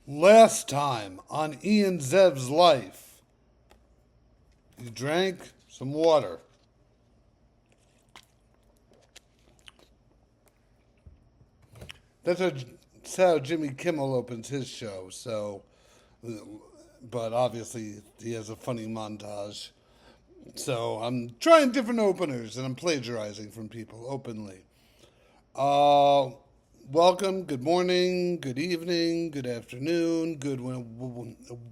Last time on Ian Zev's life, he drank some water. That's how Jimmy Kimmel opens his show. But obviously he has a funny montage. So I'm trying different openers and I'm plagiarizing from people openly. Uh, Welcome, good morning, good evening, good afternoon,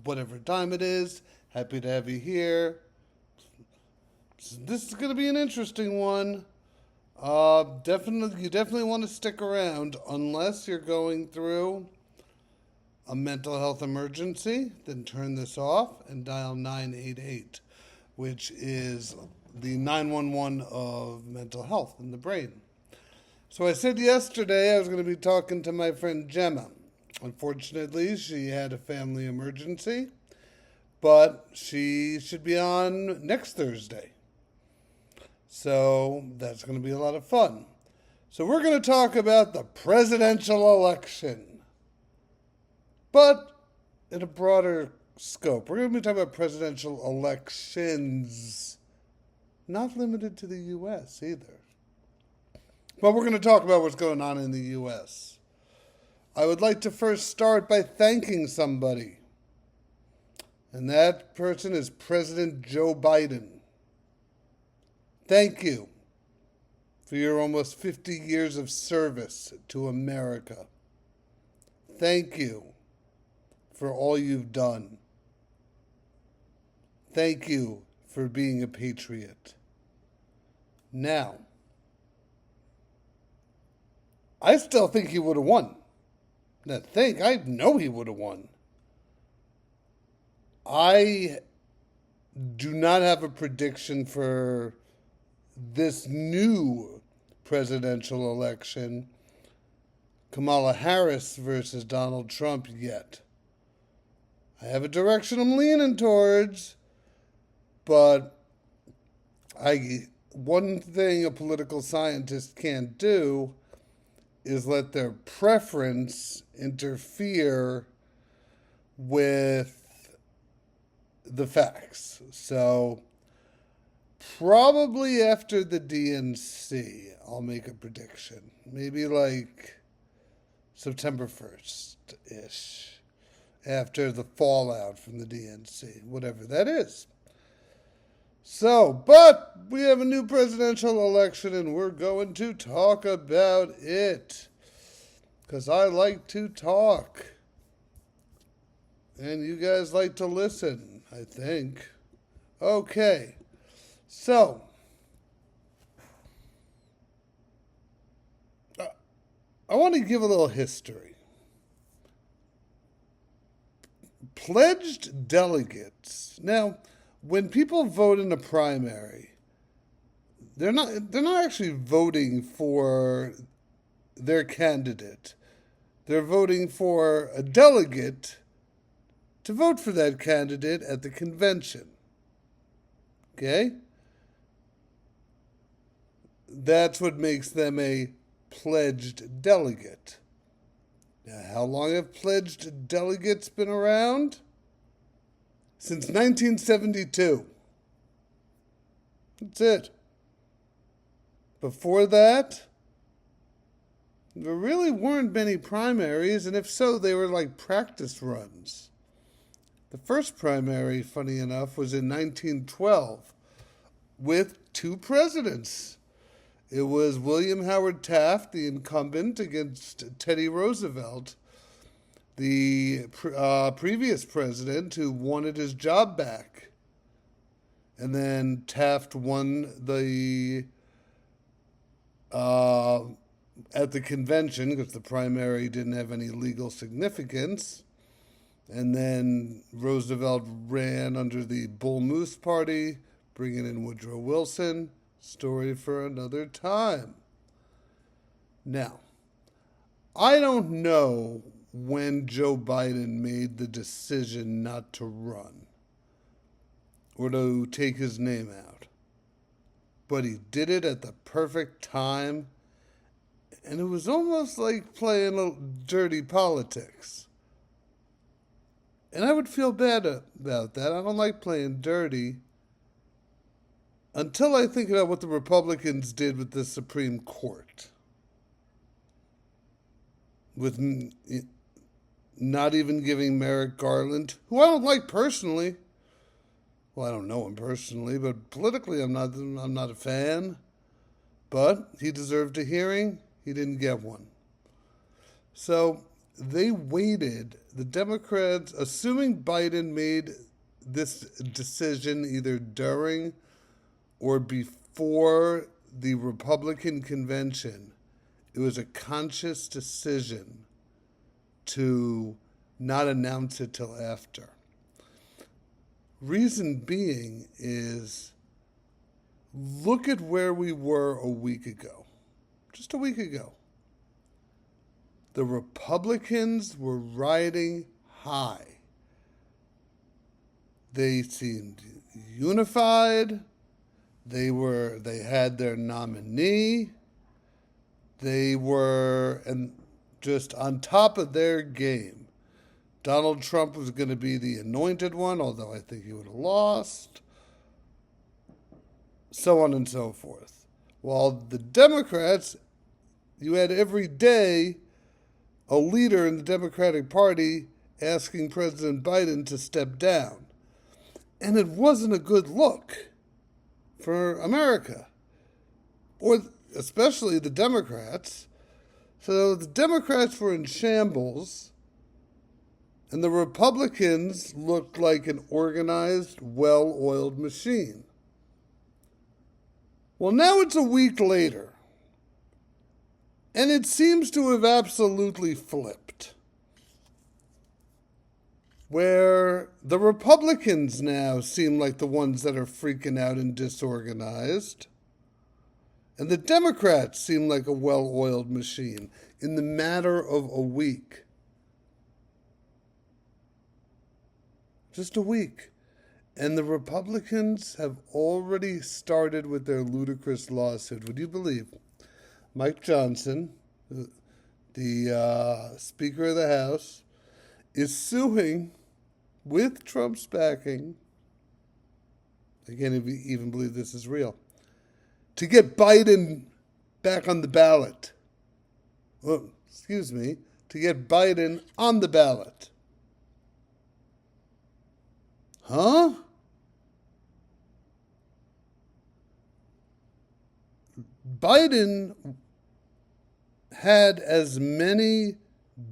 whatever time it is. Happy to have you here. This is going to be an interesting one. You definitely want to stick around unless you're going through a mental health emergency. Then turn this off and dial 988, which is the 911 of mental health in the brain. So I said yesterday I was going to be talking to my friend Gemma. Unfortunately, she had a family emergency, but she should be on next Thursday. So that's going to be a lot of fun. So we're going to talk about the presidential election, but in a broader scope. We're going to be talking about presidential elections, not limited to the U.S. either. But we're going to talk about what's going on in the U.S. I would like to first start by thanking somebody. And that person is President Joe Biden. Thank you for your almost 50 years of service to America. Thank you for all you've done. Thank you for being a patriot. Now, I still think he would have won. I know he would have won. I do not have a prediction for this new presidential election, Kamala Harris versus Donald Trump, yet. I have a direction I'm leaning towards, but one thing a political scientist can't do is let their preference interfere with the facts. So probably after the DNC, I'll make a prediction. Maybe like September 1st-ish, after the fallout from the DNC, whatever that is. So, but we have a new presidential election and we're going to talk about it. Because I like to talk. And you guys like to listen, I think. Okay. So, I want to give a little history. Pledged delegates. Now, when people vote in a primary, they're not actually voting for their candidate. They're voting for a delegate to vote for that candidate at the convention. Okay? That's what makes them a pledged delegate. Now, how long have pledged delegates been around? Since 1972. That's it. Before that, there really weren't many primaries, and if so, they were like practice runs. The first primary, funny enough, was in 1912 with two presidents. It was William Howard Taft, the incumbent, against Teddy Roosevelt, the previous president who wanted his job back. And then Taft won at the convention because the primary didn't have any legal significance. And then Roosevelt ran under the Bull Moose Party, bringing in Woodrow Wilson. Story for another time. Now, I don't know when Joe Biden made the decision not to run or to take his name out. But he did it at the perfect time, and it was almost like playing a dirty politics. And I would feel bad about that. I don't like playing dirty until I think about what the Republicans did with the Supreme Court. With not even giving Merrick Garland, who I don't like personally. Well, I don't know him personally, but politically I'm not a fan. But he deserved a hearing. He didn't get one. So they waited. The Democrats, assuming Biden made this decision either during or before the Republican convention, it was a conscious decision to not announce it till after. Reason being is, look at where we were a week ago. Just a week ago. The Republicans were riding high. They seemed unified. They had their nominee. They were just on top of their game. Donald Trump was going to be the anointed one, although I think he would have lost. So on and so forth. While the Democrats, you had every day a leader in the Democratic Party asking President Biden to step down. And it wasn't a good look for America, or especially the Democrats. So the Democrats were in shambles, and the Republicans looked like an organized, well-oiled machine. Well, now it's a week later, and it seems to have absolutely flipped, where the Republicans now seem like the ones that are freaking out and disorganized, and the Democrats seem like a well-oiled machine in the matter of a week. Just a week. And the Republicans have already started with their ludicrous lawsuit. Would you believe? Mike Johnson, the Speaker of the House, is suing with Trump's backing. I can't even believe this is real. To get Biden back on the ballot. To get Biden on the ballot. Huh? Biden had as many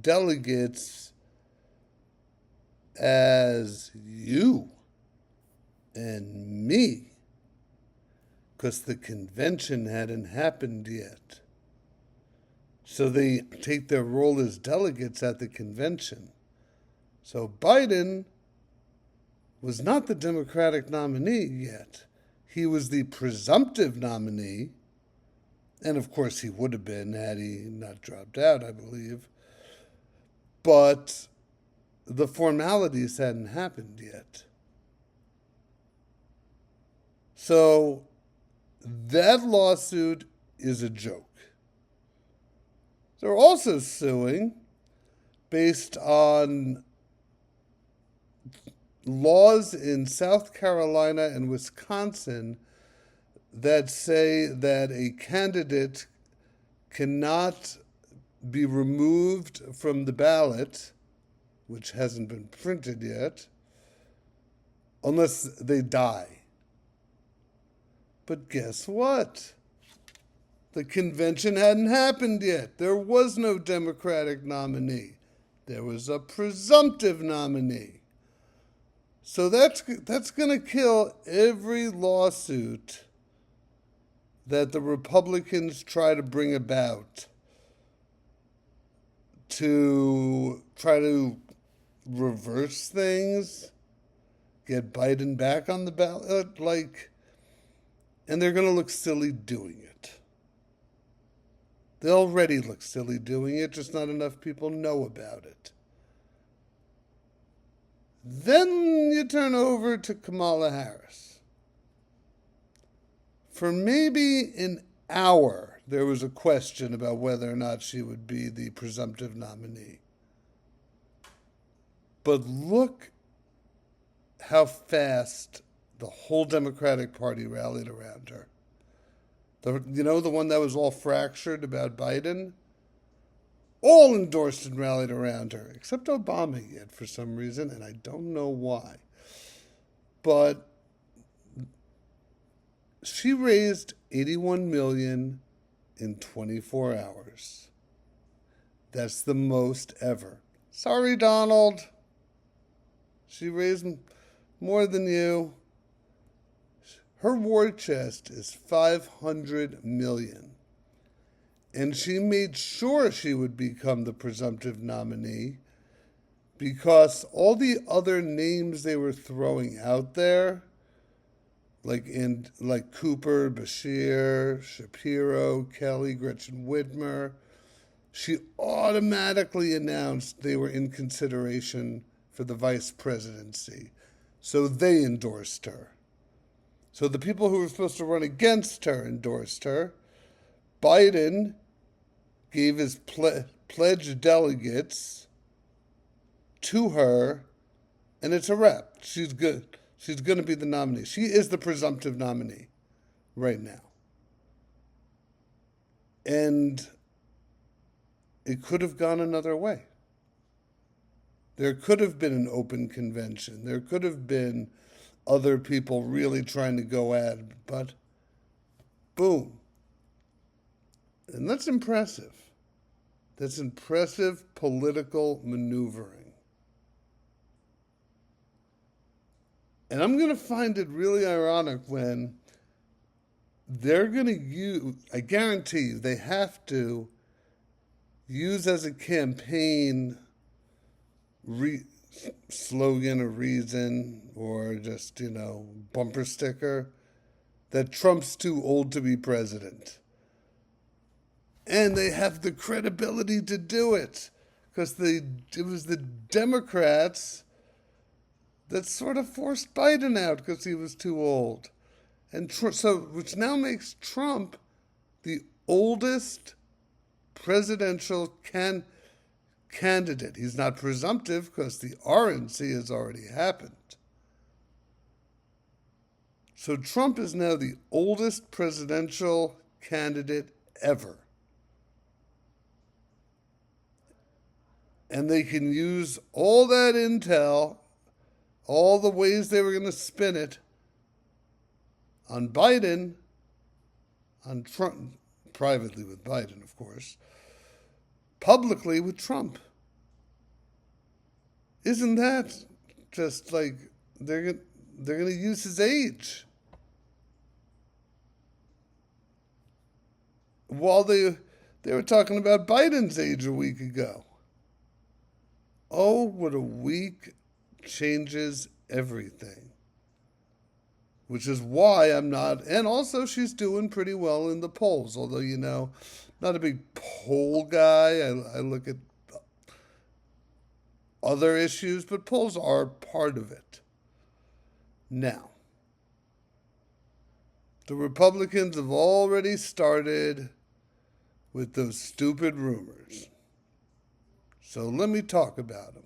delegates as you and me, because the convention hadn't happened yet. So they take their role as delegates at the convention. So Biden was not the Democratic nominee yet. He was the presumptive nominee, and of course he would have been had he not dropped out, I believe. But the formalities hadn't happened yet. So that lawsuit is a joke. They're also suing based on laws in South Carolina and Wisconsin that say that a candidate cannot be removed from the ballot, which hasn't been printed yet, unless they die. But guess what? The convention hadn't happened yet. There was no Democratic nominee. There was a presumptive nominee. So that's going to kill every lawsuit that the Republicans try to bring about to try to reverse things, get Biden back on the ballot, and they're going to look silly doing it. They already look silly doing it, just not enough people know about it. Then you turn over to Kamala Harris. For maybe an hour, there was a question about whether or not she would be the presumptive nominee. But look how fast the whole Democratic Party rallied around her. The one that was all fractured about Biden? All endorsed and rallied around her, except Obama yet for some reason, and I don't know why. But she raised $81 million in 24 hours. That's the most ever. Sorry, Donald. She raised more than you. Her war chest is $500 million. And she made sure she would become the presumptive nominee because all the other names they were throwing out there, like Cooper, Bashir, Shapiro, Kelly, Gretchen Whitmer, she automatically announced they were in consideration for the vice presidency. So they endorsed her. So the people who were supposed to run against her endorsed her. Biden gave his pledged delegates to her, and it's a wrap. She's good. She's going to be the nominee. She is the presumptive nominee right now. And it could have gone another way. There could have been an open convention. There could have been other people really trying to go at it, but boom. And that's impressive. That's impressive political maneuvering. And I'm going to find it really ironic when they're going to use, I guarantee you, they have to use as a campaign slogan or reason or just, bumper sticker that Trump's too old to be president. And they have the credibility to do it because it was the Democrats that sort of forced Biden out because he was too old. And which now makes Trump the oldest presidential candidate. He's not presumptive because the RNC has already happened. So Trump is now the oldest presidential candidate ever. And they can use all that intel, all the ways they were going to spin it, on Biden, on Trump, privately with Biden, of course, publicly with Trump. Isn't that just like they're going to use his age? While they were talking about Biden's age a week ago. Oh, what a week changes everything. Which is why I'm not, and also she's doing pretty well in the polls. Although, not a big poll guy. I look at other issues, but polls are part of it. Now, the Republicans have already started with those stupid rumors. So let me talk about them.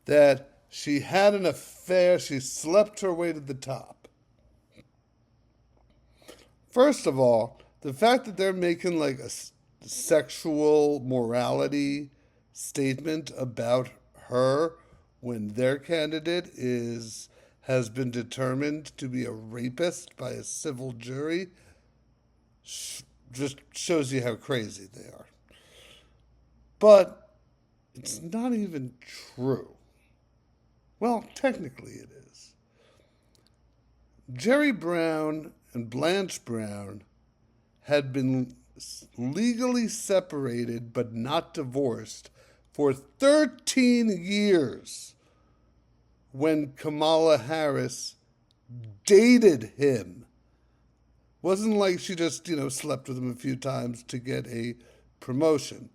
That she had an affair, she slept her way to the top. First of all, the fact that they're making like a sexual morality statement about her when their candidate has been determined to be a rapist by a civil jury just shows you how crazy they are. But it's not even true. Well, technically it is. Jerry Brown and Blanche Brown had been legally separated but not divorced for 13 years when Kamala Harris dated him. Wasn't like she just, slept with him a few times to get a promotion.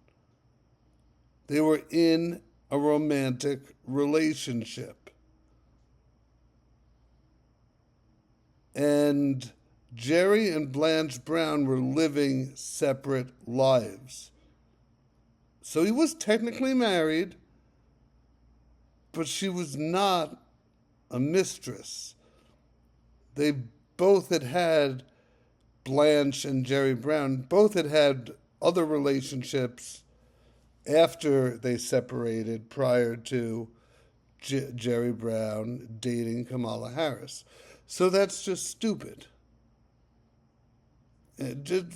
They were in a romantic relationship. And Jerry and Blanche Brown were living separate lives. So he was technically married, but she was not a mistress. They both had Blanche and Jerry Brown, both had other relationships after they separated prior to Jerry Brown dating Kamala Harris. So that's just stupid.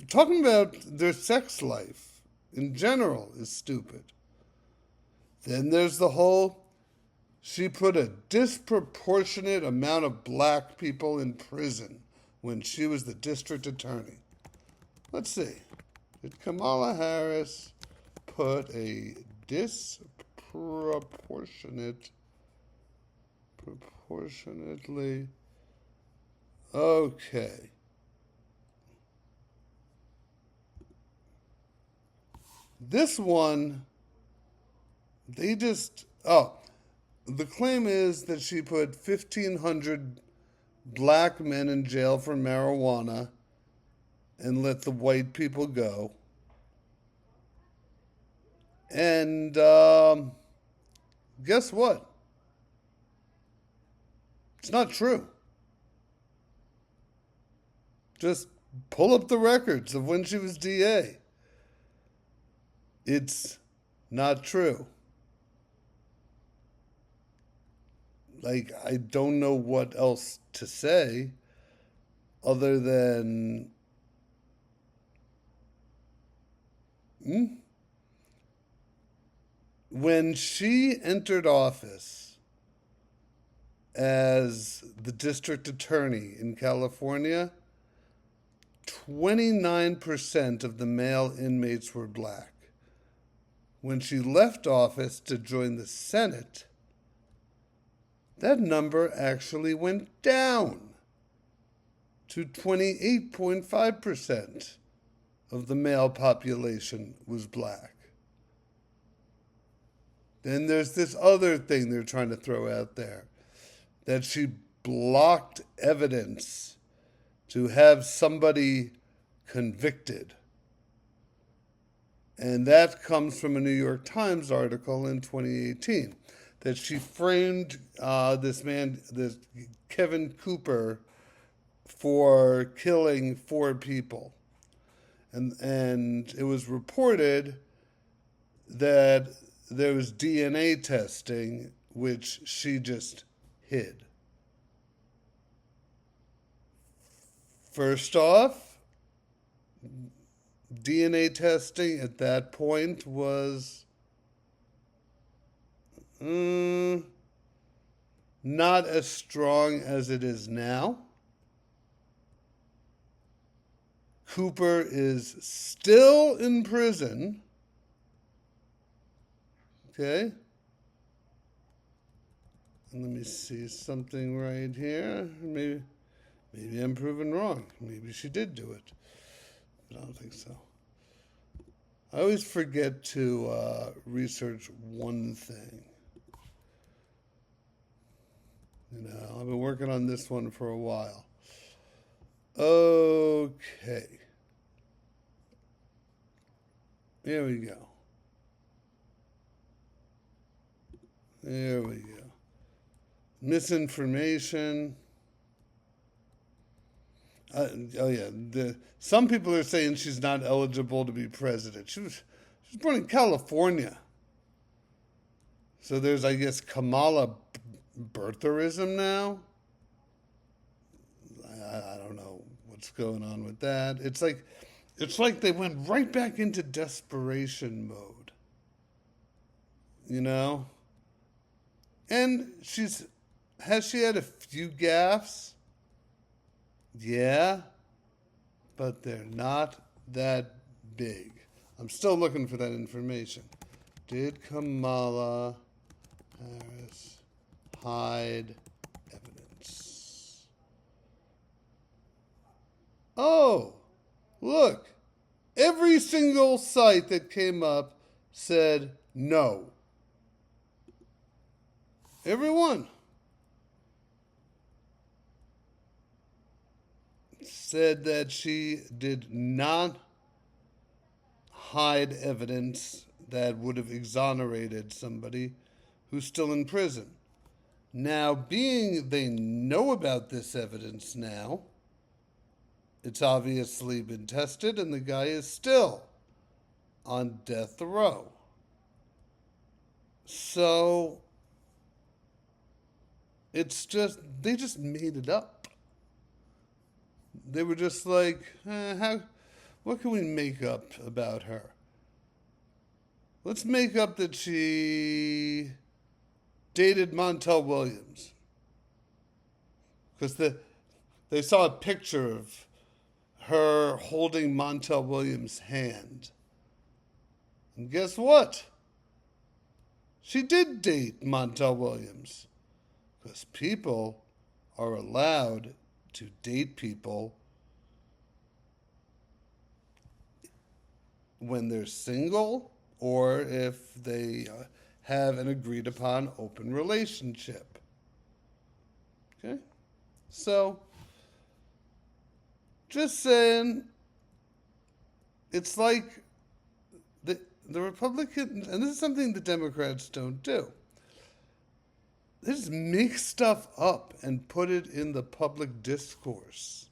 Talking about their sex life in general is stupid. Then there's the whole, she put a disproportionate amount of black people in prison when she was the district attorney. Let's see. Did Kamala Harris put a proportionately, okay. This one, the claim is that she put 1,500 black men in jail for marijuana and let the white people go. And guess what? It's not true. Just pull up the records of when she was DA. It's not true. Like, I don't know what else to say other than when she entered office as the district attorney in California, 29% of the male inmates were black. When she left office to join the Senate, that number actually went down to 28.5% of the male population was black. Then there's this other thing they're trying to throw out there, that she blocked evidence to have somebody convicted. And that comes from a New York Times article in 2018, that she framed this Kevin Cooper, for killing 4 people. And it was reported that there was DNA testing, which she just hid. First off, DNA testing at that point was not as strong as it is now. Cooper is still in prison. Okay. And let me see something right here. Maybe I'm proven wrong. Maybe she did do it. But I don't think so. I always forget to research one thing. I've been working on this one for a while. Okay. There we go. There we go. Misinformation. Some people are saying she's not eligible to be president. She was born in California. So there's, I guess, Kamala birtherism now. I don't know what's going on with that. It's like they went right back into desperation mode. And has she had a few gaffes? Yeah, but they're not that big. I'm still looking for that information. Did Kamala Harris hide evidence? Oh, look. Every single site that came up said no. Everyone said that she did not hide evidence that would have exonerated somebody who's still in prison. Now, being they know about this evidence now, it's obviously been tested, and the guy is still on death row. So, it's just, they just made it up. They were just like, what can we make up about her? Let's make up that she dated Montel Williams. Because they saw a picture of her holding Montel Williams' hand. And guess what? She did date Montel Williams. Because people are allowed to date people when they're single or if they have an agreed upon open relationship. Okay? So, just saying, it's like the Republicans, and this is something the Democrats don't do. They just make stuff up and put it in the public discourse.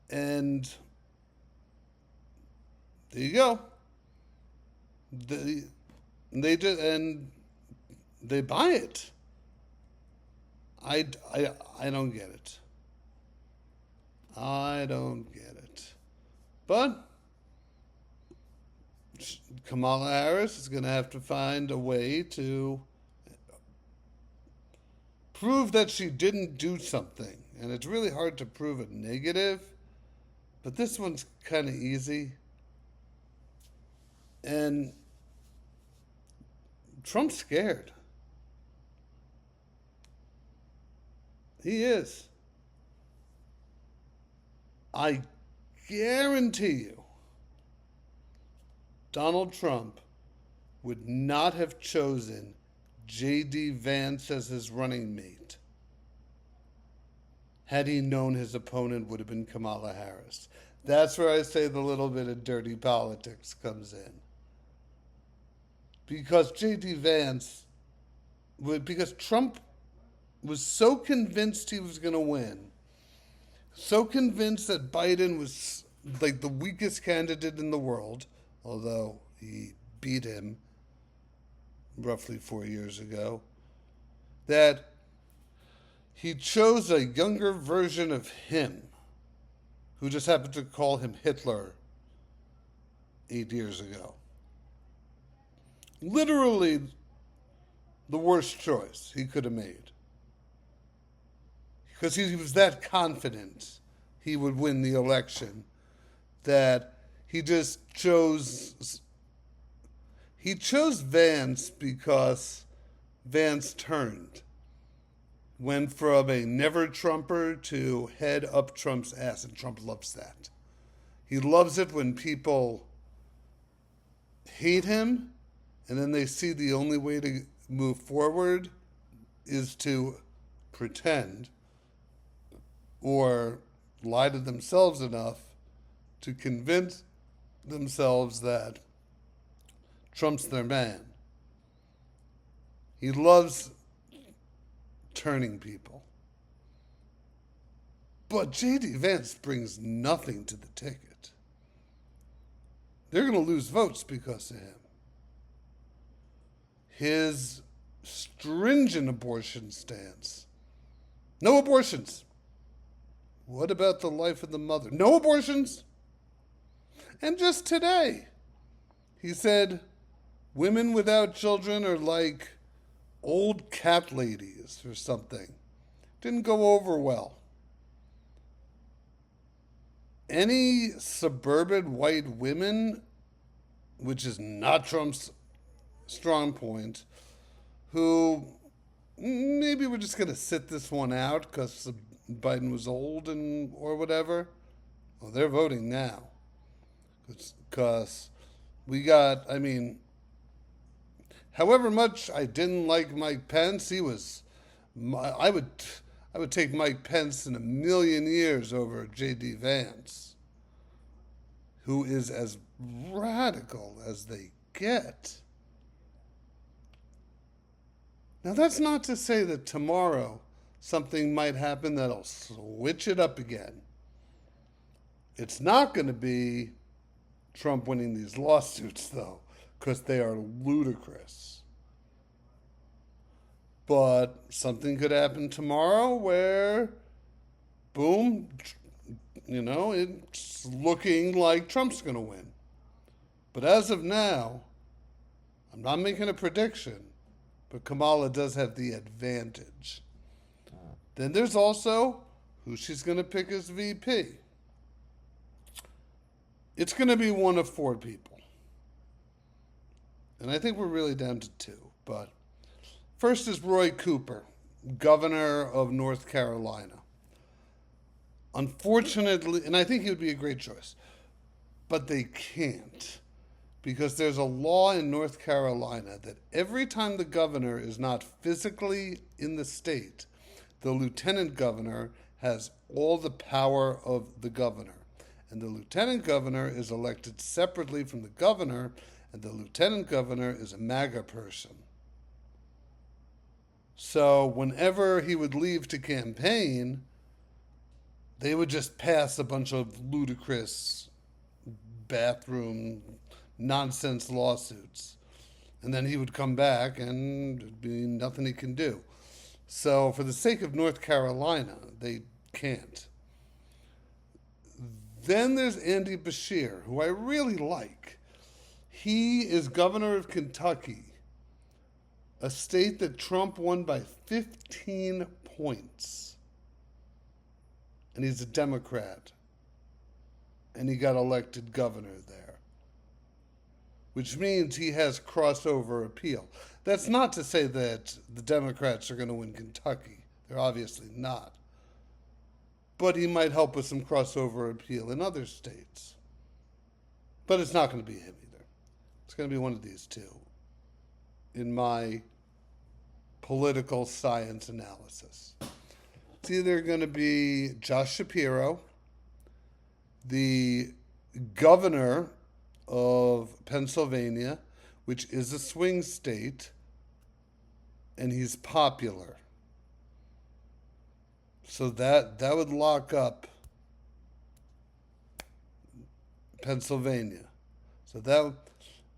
And there you go. They just, and they buy it. I don't get it. I don't get it. But Kamala Harris is going to have to find a way to prove that she didn't do something. And it's really hard to prove a negative, but this one's kind of easy. And Trump's scared. He is. I guarantee you, Donald Trump would not have chosen J.D. Vance as his running mate had he known his opponent would have been Kamala Harris. That's where I say the little bit of dirty politics comes in. Because J.D. Vance, because Trump was so convinced he was going to win, so convinced that Biden was like the weakest candidate in the world, although he beat him roughly 4 years ago, that he chose a younger version of him, who just happened to call him Hitler 8 years ago. Literally the worst choice he could have made. Because he was that confident he would win the election that he just chose Vance because Vance went from a never-Trumper to head up Trump's ass, and Trump loves that. He loves it when people hate him, and then they see the only way to move forward is to pretend or lie to themselves enough to convince themselves that Trump's their man. He loves turning people. But J.D. Vance brings nothing to the ticket. They're going to lose votes because of him. His stringent abortion stance. No abortions. What about the life of the mother? No abortions. And just today, he said, women without children are like old cat ladies or something. Didn't go over well. Any suburban white women, which is not Trump's strong point, who maybe we're just going to sit this one out because Biden was old and or whatever, well, they're voting now. Because we got, however much I didn't like Mike Pence, I would take Mike Pence in a million years over J.D. Vance, who is as radical as they get. Now, that's not to say that tomorrow something might happen that'll switch it up again. It's not going to be Trump winning these lawsuits, though, because they are ludicrous. But something could happen tomorrow where, boom, it's looking like Trump's going to win. But as of now, I'm not making a prediction, but Kamala does have the advantage. Then there's also who she's going to pick as VP. It's going to be one of four people. And I think we're really down to two. But first is Roy Cooper, governor of North Carolina. Unfortunately, and I think he would be a great choice, but they can't. Because there's a law in North Carolina that every time the governor is not physically in the state, the lieutenant governor has all the power of the governor. And the lieutenant governor is elected separately from the governor, and the lieutenant governor is a MAGA person. So whenever he would leave to campaign, they would just pass a bunch of ludicrous bathroom nonsense lawsuits. And then he would come back and there'd be nothing he can do. So for the sake of North Carolina, they can't. Then there's Andy Beshear, who I really like. He is governor of Kentucky, a state that Trump won by 15 points. And he's a Democrat. And he got elected governor there, which means he has crossover appeal. That's not to say that the Democrats are going to win Kentucky. They're obviously not. But he might help with some crossover appeal in other states. But it's not going to be him either. It's going to be one of these two, in my political science analysis. It's either going to be Josh Shapiro, the governor of Pennsylvania, which is a swing state, and he's popular. So that would lock up Pennsylvania.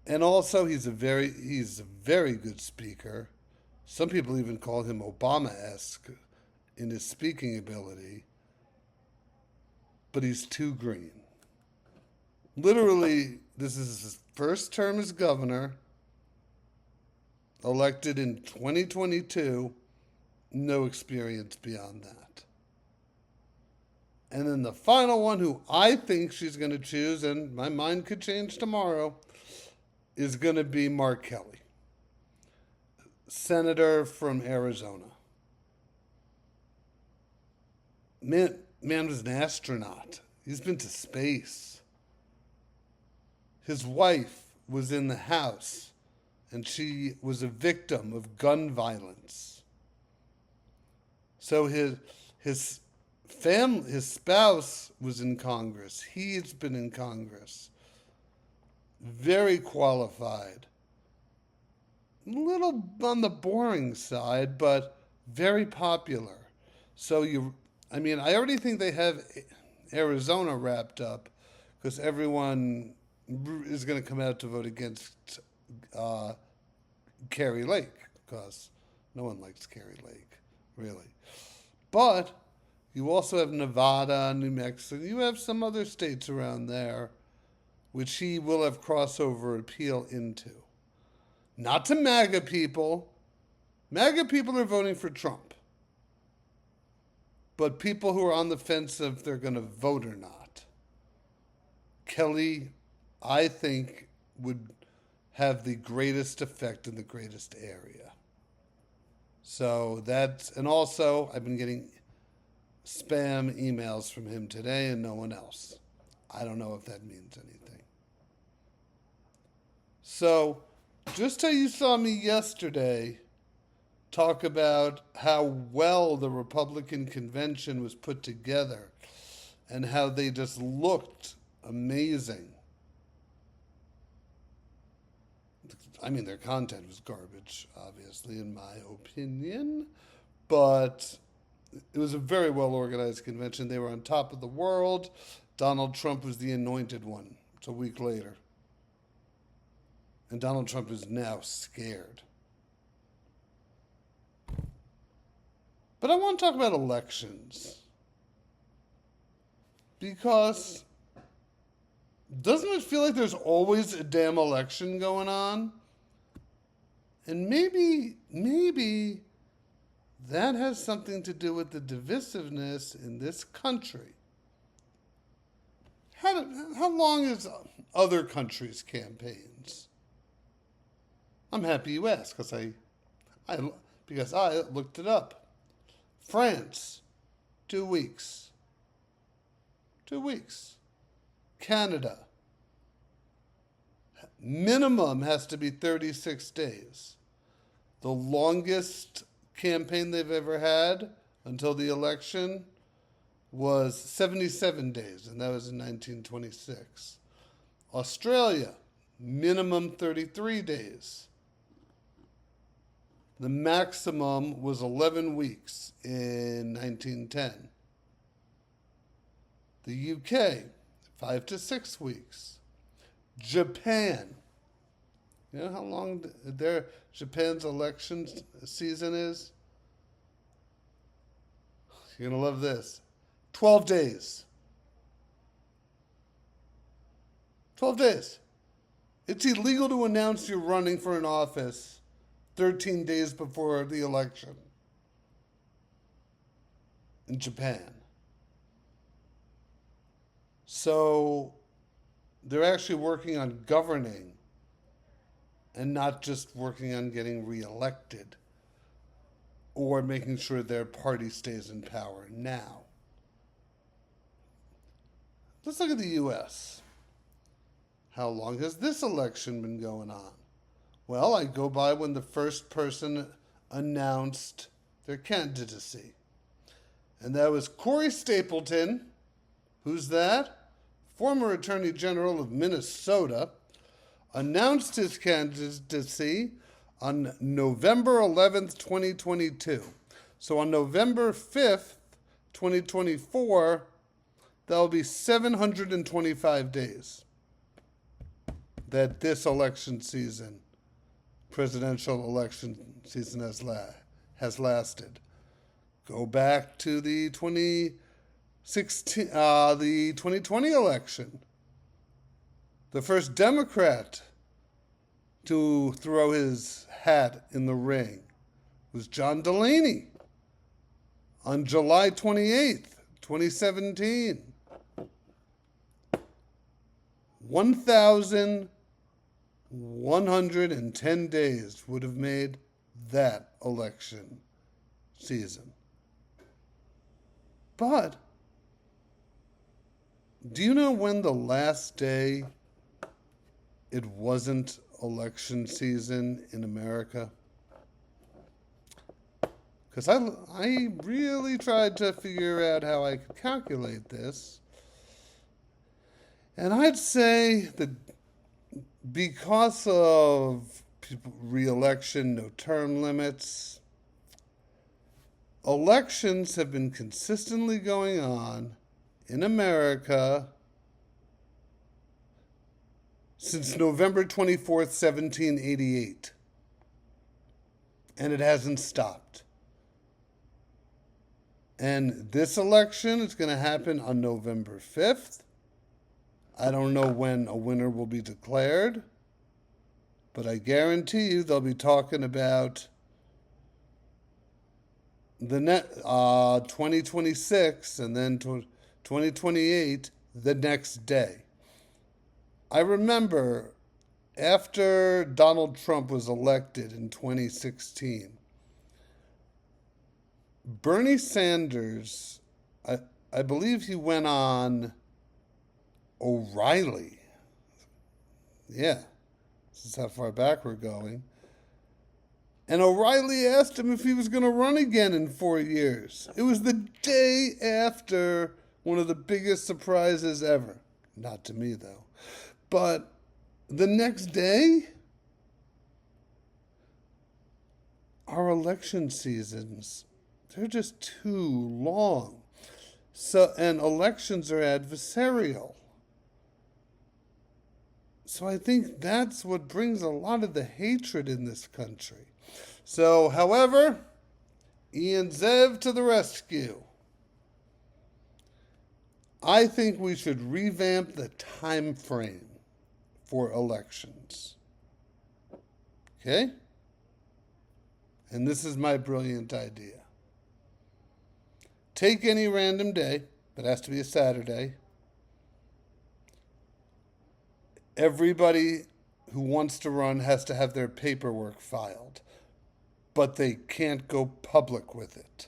And also he's a very good speaker. Some people even call him Obama-esque in his speaking ability, but he's too green. Literally, this is his first term as governor, elected in 2022, no experience beyond that. And then the final one, who I think she's going to choose, and my mind could change tomorrow, is going to be Mark Kelly, senator from Arizona. Man was an astronaut. He's been to space. His wife was in the house, and she was a victim of gun violence. So his spouse was in Congress. He's been in Congress. Very qualified. A little on the boring side, but very popular. So I already think they have Arizona wrapped up, because everyone is going to come out to vote against Kari Lake, because no one likes Kari Lake, really. But you also have Nevada, New Mexico. You have some other states around there, which he will have crossover appeal into. Not to MAGA people. MAGA people are voting for Trump. But people who are on the fence if they're going to vote or not. Kelly, I think, would have the greatest effect in the greatest area. So and also I've been getting spam emails from him today and no one else. I don't know if that means anything. So, just how you saw me yesterday talk about how well the Republican convention was put together and how they just looked amazing. I mean, their content was garbage, obviously, in my opinion. But it was a very well organized convention. They were on top of the world. Donald Trump was the anointed one. It's a week later. And Donald Trump is now scared. But I want to talk about elections. Because doesn't it feel like there's always a damn election going on? And maybe that has something to do with the divisiveness in this country. How long is other countries' campaigns? I'm happy you asked because I looked it up. France, 2 weeks. 2 weeks. Canada, minimum has to be 36 days. The longest campaign they've ever had until the election was 77 days, and that was in 1926. Australia, minimum 33 days. The maximum was 11 weeks in 1910. The UK, 5 to 6 weeks. Japan. You know how long Japan's election season is? You're going to love this. 12 days. 12 days. It's illegal to announce you're running for an office 13 days before the election in Japan. So they're actually working on governing and not just working on getting reelected or making sure their party stays in power now. Let's look at the U.S. How long has this election been going on? Well, I go by when the first person announced their candidacy. And that was Corey Stapleton. Who's that? Former Attorney General of Minnesota, announced his candidacy on November 11th, 2022. So on November 5th, 2024, that'll be 725 days that this election season, presidential election season, has lasted. Go back to the 2020 election. The first Democrat to throw his hat in the ring was John Delaney on July 28th, 2017. 1,110 days would have made that election season. But do you know when the last day it wasn't election season in America? Because I really tried to figure out how I could calculate this. And I'd say that because of re-election, no term limits, elections have been consistently going on in America since November 24th, 1788. And it hasn't stopped. And this election is going to happen on November 5th. I don't know when a winner will be declared, but I guarantee you they'll be talking about the 2026 and then 2028 the next day. I remember after Donald Trump was elected in 2016, Bernie Sanders, I believe he went on O'Reilly. Yeah, this is how far back we're going. And O'Reilly asked him if he was going to run again in 4 years. It was the day after one of the biggest surprises ever. Not to me, though. But the next day, our election seasons, they're just too long. So, and elections are adversarial. So I think that's what brings a lot of the hatred in this country. So, however, Ian Zev to the rescue. I think we should revamp the time frame for elections. Okay? And this is my brilliant idea. Take any random day, but it has to be a Saturday. Everybody who wants to run has to have their paperwork filed, but they can't go public with it.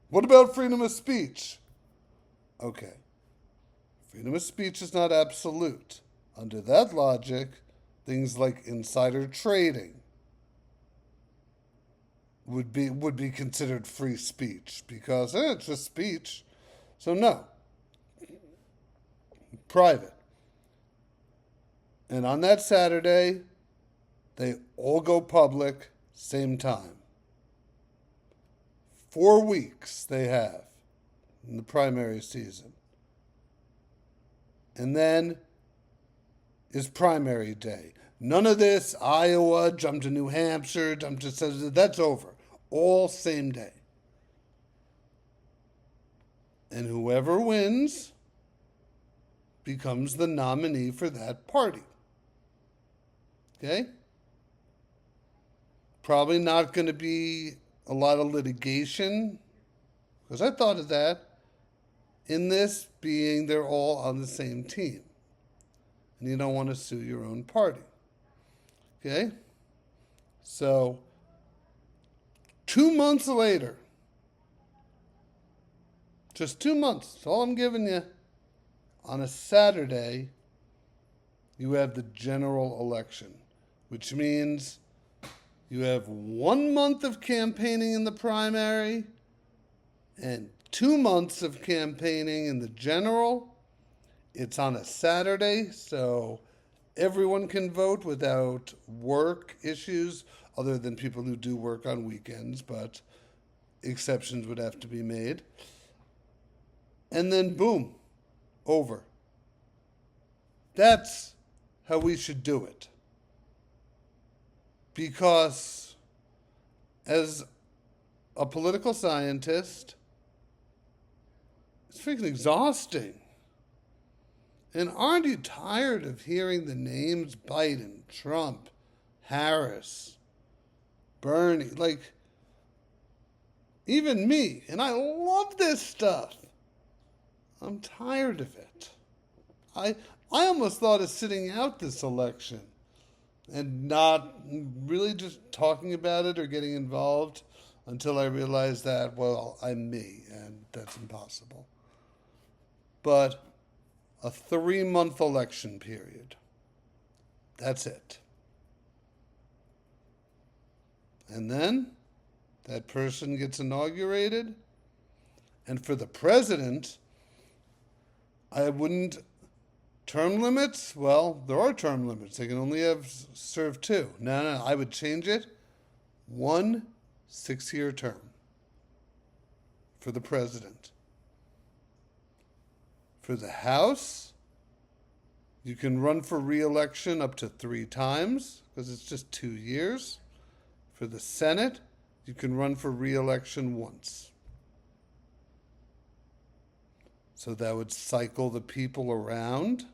What about freedom of speech? Okay. Freedom of speech is not absolute. Under that logic, things like insider trading would be considered free speech because it's just speech. So no. Private. And on that Saturday, they all go public, same time. 4 weeks they have in the primary season. And then is primary day. None of this, Iowa, jump to New Hampshire, jump to, that's over. All same day. And whoever wins becomes the nominee for that party. Okay? Probably not going to be a lot of litigation, because I thought of that, in this being they're all on the same team. And you don't want to sue your own party. Okay? So, 2 months later, just 2 months, that's all I'm giving you, on a Saturday, you have the general election, which means you have 1 month of campaigning in the primary and 2 months of campaigning in the general. It's on a Saturday, so everyone can vote without work issues, other than people who do work on weekends, but exceptions would have to be made. And then boom, over. That's how we should do it. Because as a political scientist, it's freaking exhausting. And aren't you tired of hearing the names Biden, Trump, Harris, Bernie? Like, even me, and I love this stuff. I'm tired of it. I almost thought of sitting out this election and not really just talking about it or getting involved until I realized that, well, I'm me, and that's impossible. But a 3-month election period. That's it. And then that person gets inaugurated. And for the president, I wouldn't... Term limits? Well, there are term limits. They can only have served 2. No, I would change it. 1 6-year term for the president. For the House, you can run for re-election up to 3 times because it's just 2 years. For the Senate, you can run for re-election once. So that would cycle the people around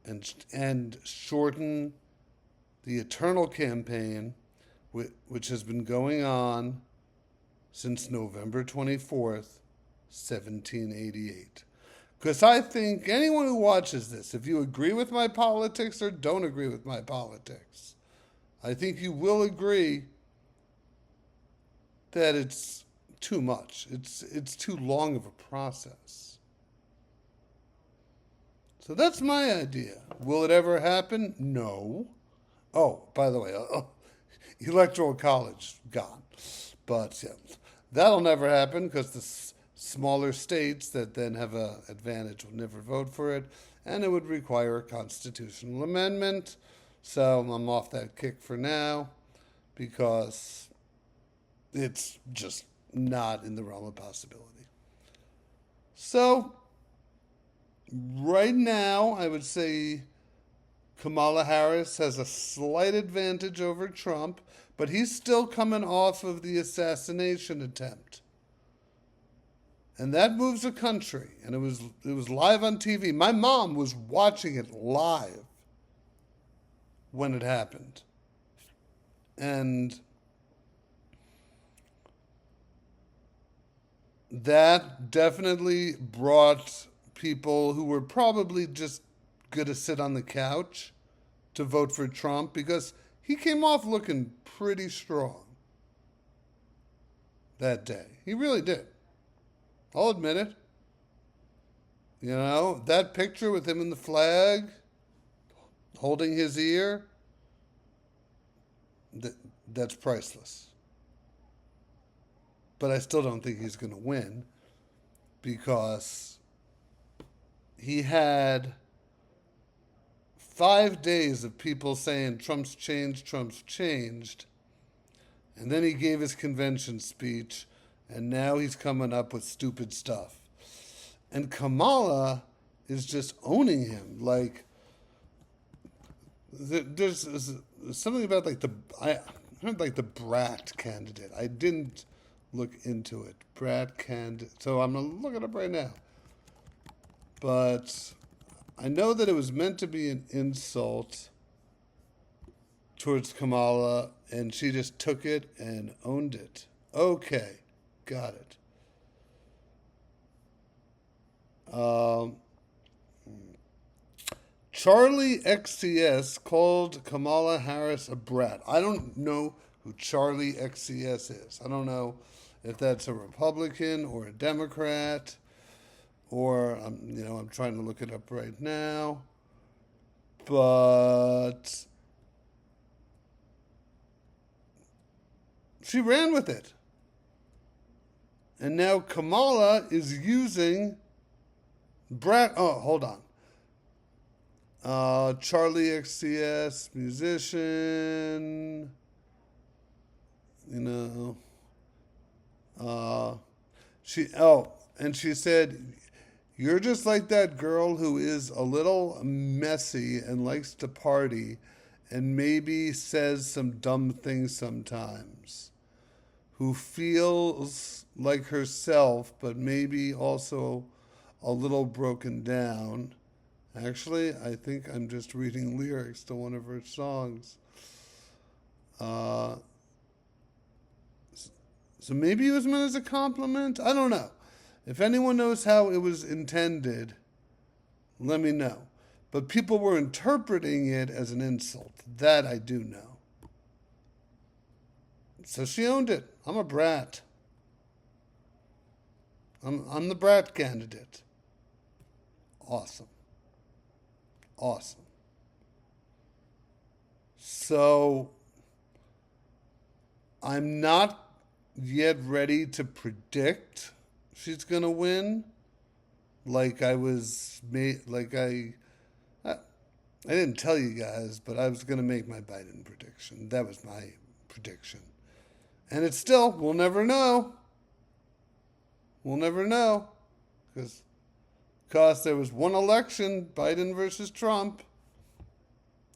and shorten the eternal campaign, which has been going on since November 24th, 1788. Because I think anyone who watches this, if you agree with my politics or don't agree with my politics, I think you will agree that it's too much. It's too long of a process. So that's my idea. Will it ever happen? No. Oh, by the way, Electoral College, gone. But yeah, that'll never happen because the smaller states that then have an advantage will never vote for it, and it would require a constitutional amendment. So I'm off that kick for now. because it's just not in the realm of possibility. So, right now, I would say Kamala Harris has a slight advantage over Trump, but he's still coming off of the assassination attempt. And that moves a country. And it was live on TV. My mom was watching it live when it happened. And that definitely brought people who were probably just going to sit on the couch to vote for Trump, because he came off looking pretty strong that day. He really did. I'll admit it. You know, that picture with him in the flag, holding his ear, that's priceless. But I still don't think he's going to win, because he had 5 days of people saying Trump's changed, Trump's changed. And then he gave his convention speech, and now he's coming up with stupid stuff. And Kamala is just owning him. Like, there's something about I heard the brat candidate. I didn't look into it. Brat candidate. So I'm going to look it up right now. But I know that it was meant to be an insult towards Kamala, and she just took it and owned it. Okay, got it. Charlie XCS called Kamala Harris a brat. I don't know who Charlie XCS is. I don't know if that's a Republican or a Democrat, or I'm trying to look it up right now. But she ran with it. And now Kamala is using brat. Oh, hold on. Charlie XCS, musician. She said, "You're just like that girl who is a little messy and likes to party and maybe says some dumb things sometimes, who feels like herself but maybe also a little broken down." Actually, I think I'm just reading lyrics to one of her songs. So maybe it was meant as a compliment? I don't know. If anyone knows how it was intended, let me know. But people were interpreting it as an insult. That I do know. So she owned it. I'm a brat. I'm the brat candidate. Awesome. So I'm not yet ready to predict she's going to win. I didn't tell you guys, but I was going to make my Biden prediction. That was my prediction. And it's still, we'll never know. We'll never know. Because there was one election, Biden versus Trump.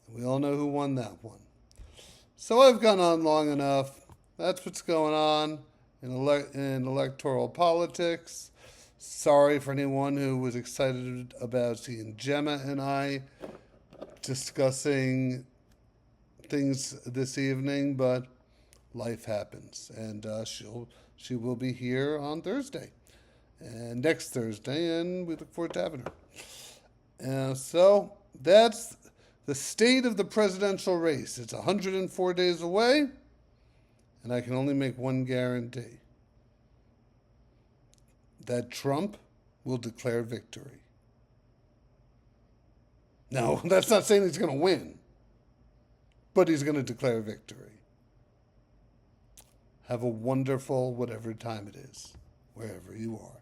We all know who won that one. So I've gone on long enough. That's what's going on in electoral politics. Sorry for anyone who was excited about seeing Gemma and I discussing things this evening, but life happens. And she will be here on Thursday. And next Thursday, and we look forward to having her. So that's the state of the presidential race. It's 104 days away, and I can only make one guarantee: that Trump will declare victory. No, that's not saying he's going to win, but he's going to declare victory. Have a wonderful whatever time it is, wherever you are.